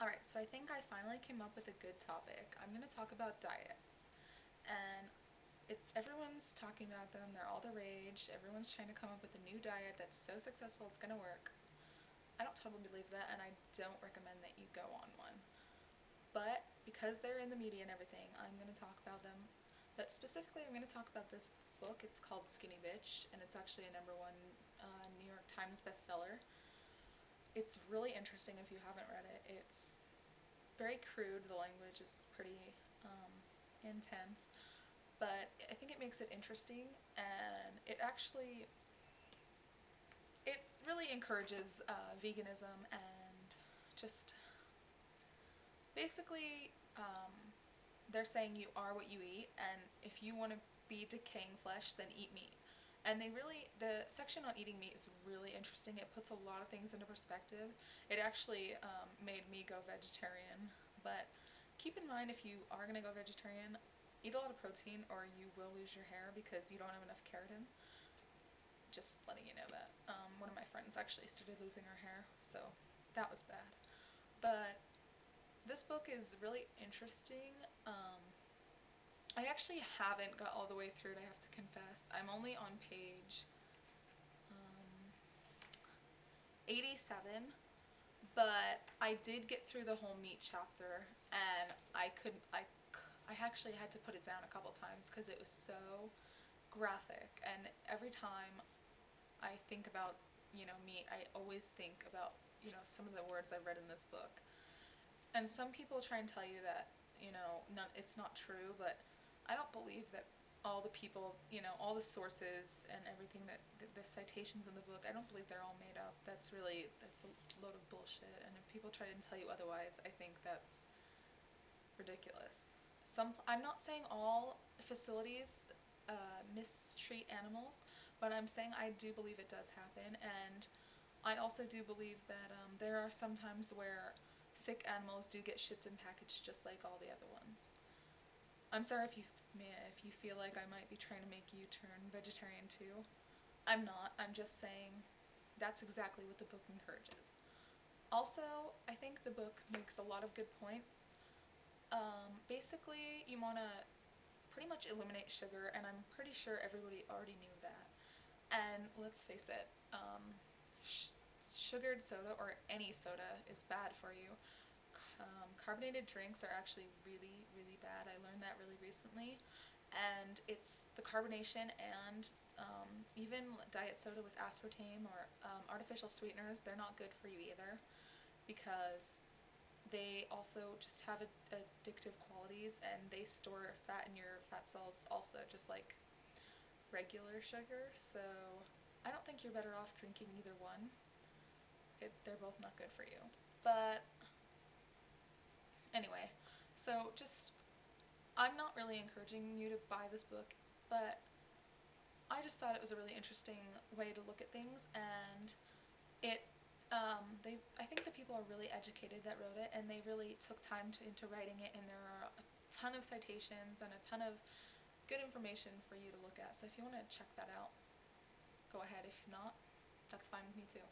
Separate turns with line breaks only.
Alright, so I think I finally came up with a good topic. I'm going to talk about diets. And everyone's talking about them, they're all the rage, everyone's trying to come up with a new diet that's so successful it's going to work. I don't totally believe that, and I don't recommend that you go on one. But because they're in the media and everything, I'm going to talk about them. But specifically, I'm going to talk about this book. It's called Skinny Bitch, and it's actually a #1 New York Times bestseller. It's really interesting if you haven't read it. It's very crude. The language is pretty intense, but I think it makes it interesting, and it really encourages veganism and just basically they're saying you are what you eat, and if you want to be decaying flesh, then eat meat. And the section on eating meat is really interesting. It puts a lot of things into perspective. It actually made me go vegetarian, but keep in mind if you are going to go vegetarian, eat a lot of protein or you will lose your hair because you don't have enough keratin. Just letting you know that. One of my friends actually started losing her hair, so that was bad. But this book is really interesting. I actually haven't got all the way through it, I have to confess. I'm only on page 87, but I did get through the whole meat chapter, and I actually had to put it down a couple times because it was so graphic, and every time I think about, meat, I always think about, some of the words I've read in this book. And some people try and tell you that, it's not true, but I don't believe that all the people, all the sources and everything the citations in the book, I don't believe they're all made up. That's a load of bullshit. And if people try to tell you otherwise, I think that's ridiculous. I'm not saying all facilities mistreat animals, but I'm saying I do believe it does happen, and I also do believe that there are some times where sick animals do get shipped and packaged just like all the other ones. I'm sorry if you feel like I might be trying to make you turn vegetarian too. I'm not. I'm just saying that's exactly what the book encourages. Also, I think the book makes a lot of good points. Basically, you want to pretty much eliminate sugar, and I'm pretty sure everybody already knew that. And let's face it, sh- sugared soda or any soda is bad for you. Carbonated drinks are actually really, really bad. I learned that really recently. And it's the carbonation and even diet soda with aspartame or artificial sweeteners, they're not good for you either because they also just have addictive qualities and they store fat in your fat cells also, just like regular sugar. So I don't think you're better off drinking either one. They're both not good for you. But anyway, so just, I'm not really encouraging you to buy this book, but I just thought it was a really interesting way to look at things, and it, I think the people are really educated that wrote it, and they really took time into writing it, and there are a ton of citations and a ton of good information for you to look at. So if you want to check that out, go ahead. If not, that's fine with me too.